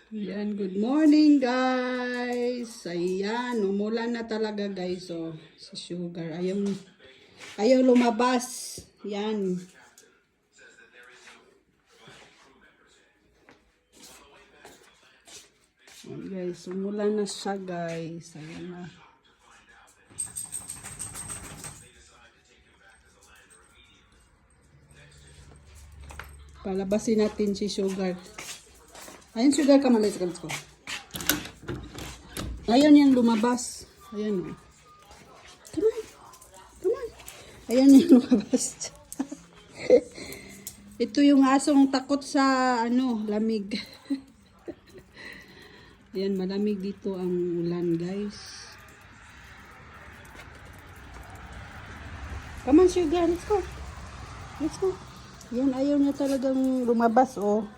Ayan, good morning guys. Ayan, umulan na talaga guys. Oh, si Sugar. Ayaw lumabas. Yan. Ayan guys, umulan na siya guys. Ayan na. Palabasin natin si Sugar. Ayan, Sugar, kamalis ko. Ayan yung lumabas. Ayan o. Come on. Come on. Ayan yung lumabas. Ito yung asong takot sa lamig. Ayan, malamig dito ang ulan, guys. Come on, Sugar. Let's go. Let's go. Ayan, ayaw niya talagang lumabas, oh.